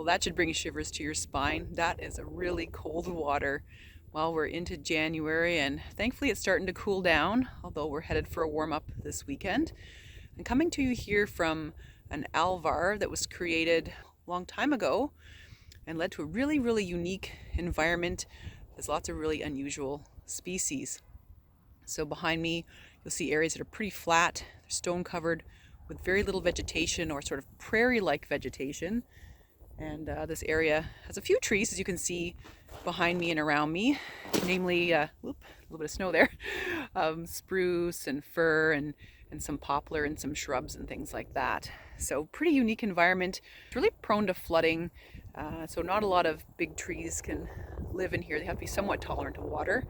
that should bring shivers to your spine. That is a really cold water. Well, we're into January and thankfully it's starting to cool down, although we're headed for a warm up this weekend. I'm coming to you here from an alvar that was created a long time ago and led to a really unique environment. There's lots of really unusual species. So behind me, you'll see areas that are pretty flat, they're stone covered with very little vegetation or sort of prairie-like vegetation. And this area has a few trees, as you can see behind me and around me, namely, a little bit of snow there, spruce and fir and some poplar and some shrubs and things like that. So pretty unique environment. It's really prone to flooding, so not a lot of big trees can live in here. They have to be somewhat tolerant of water.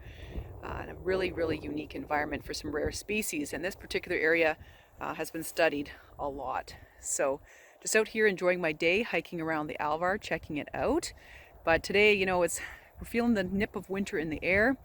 And a really unique environment for some rare species. And this particular area has been studied a lot. So just out here enjoying my day, hiking around the alvar, checking it out. But today, you know, we're feeling the nip of winter in the air.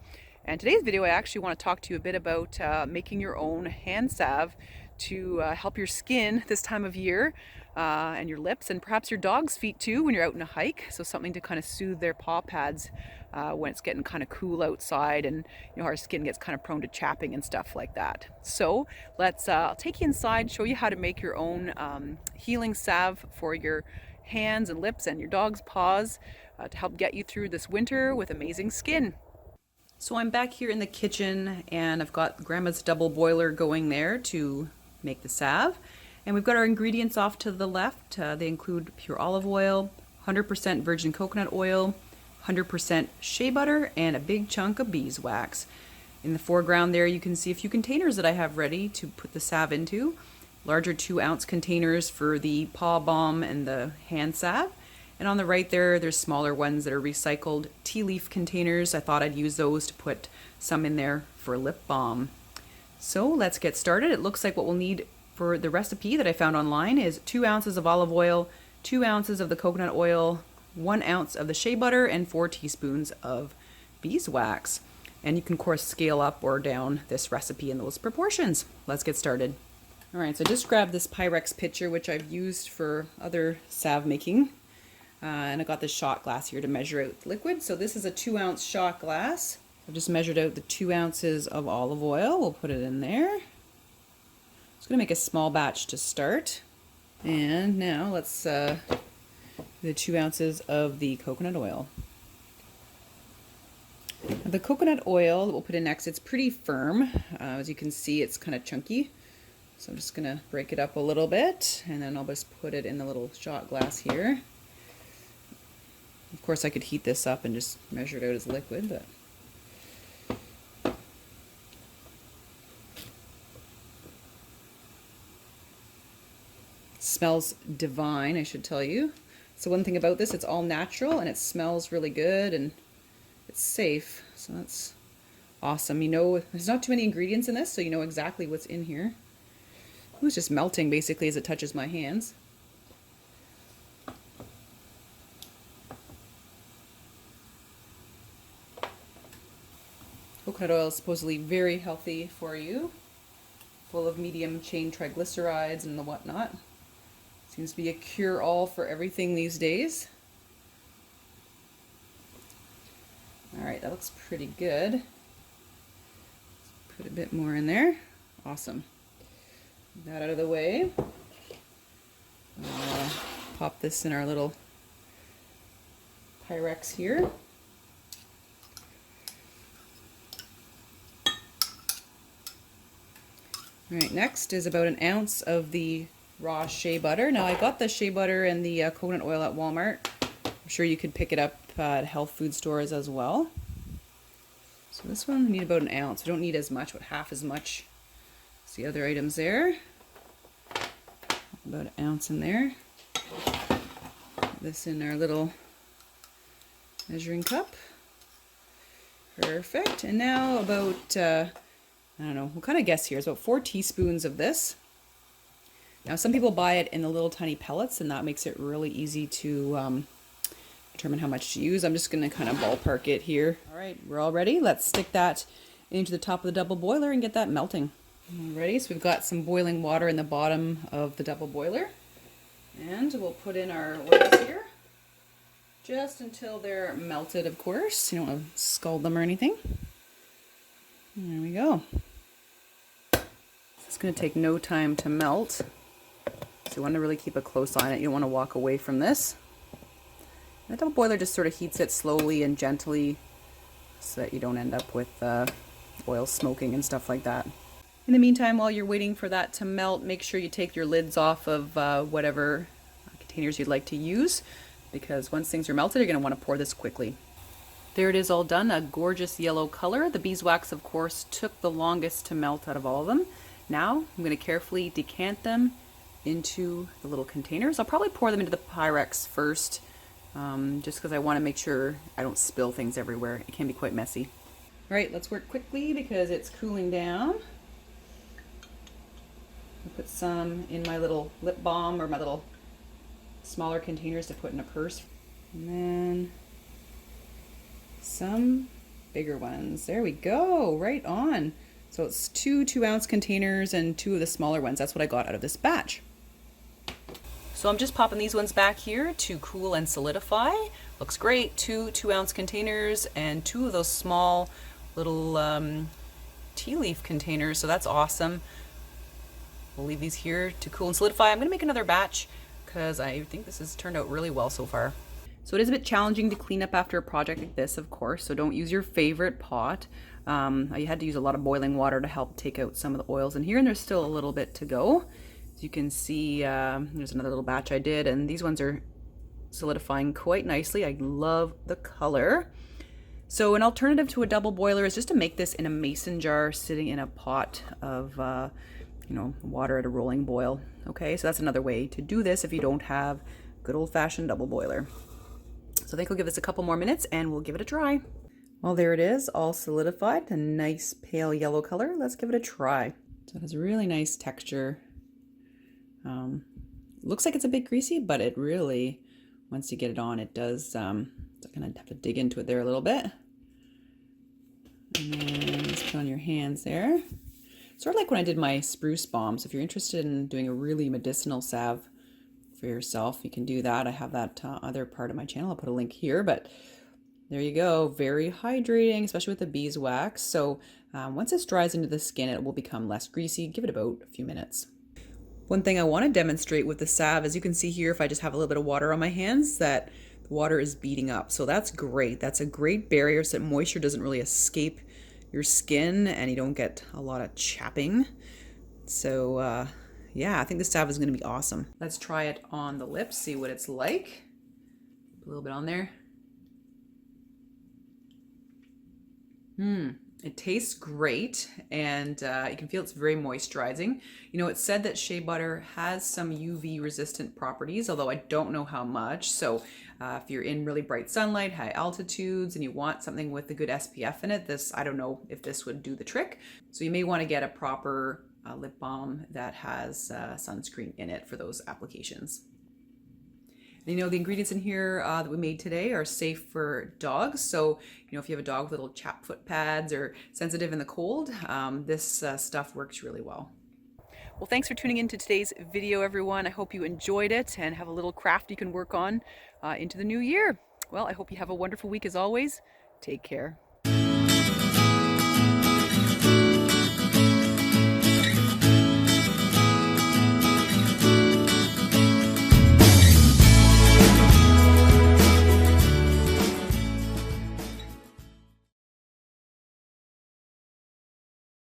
And today's video, I actually want to talk to you a bit about making your own hand salve to help your skin this time of year, and your lips, and perhaps your dog's feet too when you're out on a hike. So something to kind of soothe their paw pads when it's getting kind of cool outside, and you know our skin gets kind of prone to chapping and stuff like that. So let's I'll take you inside, show you how to make your own healing salve for your hands and lips and your dog's paws to help get you through this winter with amazing skin. So I'm back here in the kitchen and I've got Grandma's double boiler going there to make the salve. And we've got our ingredients off to the left. They include pure olive oil, 100% virgin coconut oil, 100% shea butter, and a big chunk of beeswax. In the foreground there you can see a few containers that I have ready to put the salve into. Larger 2-ounce containers for the paw balm and the hand salve. And on the right there's smaller ones that are recycled tea leaf containers. I thought I'd use those to put some in there for lip balm. So let's get started. It looks like what we'll need for the recipe that I found online is 2 ounces of olive oil, 2 ounces of the coconut oil, 1 ounce of the shea butter, and 4 teaspoons of beeswax. And you can of course scale up or down this recipe in those proportions. Let's get started. All right, so I just grabbed this Pyrex pitcher, which I've used for other salve making. And I got this shot glass here to measure out the liquid. So this is a 2-ounce shot glass. I've just measured out the 2 ounces of olive oil. We'll put it in there. Just going to make a small batch to start. And now let's do the 2 ounces of the coconut oil. Now the coconut oil that we'll put in next, it's pretty firm. As you can see, it's kind of chunky. So I'm just going to break it up a little bit, and then I'll just put it in the little shot glass here. Of course, I could heat this up and just measure it out as liquid, but it smells divine, I should tell you. So one thing about this, it's all natural and it smells really good and it's safe. So that's awesome. You know, there's not too many ingredients in this, so you know exactly what's in here. It's just melting basically as it touches my hands. Coconut oil is supposedly very healthy for you, full of medium chain triglycerides and the whatnot. Seems to be a cure-all for everything these days. Alright, that looks pretty good. Let's put a bit more in there. Awesome. That out of the way. Pop this in our little Pyrex here. Alright, next is about 1 ounce of the raw shea butter. Now I got the shea butter and the coconut oil at Walmart. I'm sure you could pick it up at health food stores as well. So this one we need about 1 ounce. We don't need as much, but half as much as the other items there. About 1 ounce in there. Put this in our little measuring cup. Perfect. And now about I don't know, we'll kind of guess here. It's about 4 teaspoons of this. Now some people buy it in the little tiny pellets and that makes it really easy to determine how much to use. I'm just going to kind of ballpark it here. Alright, we're all ready. Let's stick that into the top of the double boiler and get that melting. Alrighty, so we've got some boiling water in the bottom of the double boiler. And we'll put in our oils here. Just until they're melted, of course. You don't want to scald them or anything. There we go. It's going to take no time to melt. So you want to really keep a close eye on it. You don't want to walk away from this. The double boiler just sort of heats it slowly and gently so that you don't end up with oil smoking and stuff like that. In the meantime, while you're waiting for that to melt, make sure you take your lids off of whatever containers you'd like to use, because once things are melted, you're going to want to pour this quickly. There it is, all done, a gorgeous yellow color. The beeswax, of course, took the longest to melt out of all of them. Now I'm going to carefully decant them into the little containers. I'll probably pour them into the Pyrex first, just because I want to make sure I don't spill things everywhere. It can be quite messy. All right, let's work quickly because it's cooling down. I'll put some in my little lip balm or my little smaller containers to put in a purse. And then some bigger ones. There we go, right on. So it's 2 2-ounce containers and 2 of the smaller ones. That's what I got out of this batch. So I'm just popping these ones back here to cool and solidify. Looks great. 2 2-ounce containers and 2 of those small little tea leaf containers. So that's awesome. We'll leave these here to cool and solidify. I'm going to make another batch because I think this has turned out really well so far. So it is a bit challenging to clean up after a project like this, of course, so don't use your favorite pot. I had to use a lot of boiling water to help take out some of the oils in here, and there's still a little bit to go. As you can see, there's another little batch I did, and these ones are solidifying quite nicely. I love the color. So an alternative to a double boiler is just to make this in a mason jar sitting in a pot of water at a rolling boil. Okay, so that's another way to do this if you don't have good old-fashioned double boiler. So I think we'll give this a couple more minutes and we'll give it a try. Well, there it is, all solidified, a nice pale yellow color. Let's give it a try. So it has a really nice texture. Looks like it's a bit greasy, but it really, once you get it on, it does, so I'm gonna have to dig into it there a little bit. And then just put on your hands there. Sort of like when I did my spruce balm. So if you're interested in doing a really medicinal salve for yourself, you can do that. I have that other part of my channel. I'll put a link here, but there you go. Very hydrating, especially with the beeswax. So once this dries into the skin, it will become less greasy. Give it about a few minutes. One thing I want to demonstrate with the salve, as you can see here, if I just have a little bit of water on my hands, that the water is beating up. So that's great. That's a great barrier so that moisture doesn't really escape your skin and you don't get a lot of chapping. So yeah, I think this salve is going to be awesome. Let's try it on the lips, see what it's like. Put a little bit on there. It tastes great, and you can feel it's very moisturizing. You know, it's said that shea butter has some UV resistant properties, although I don't know how much. So if you're in really bright sunlight, high altitudes, and you want something with a good SPF in it, I don't know if this would do the trick. So you may want to get a proper lip balm that has sunscreen in it for those applications. And, the ingredients in here that we made today are safe for dogs. So, if you have a dog with little chap foot pads or sensitive in the cold, this stuff works really well. Well, thanks for tuning in to today's video, everyone. I hope you enjoyed it and have a little craft you can work on into the new year. Well, I hope you have a wonderful week as always. Take care.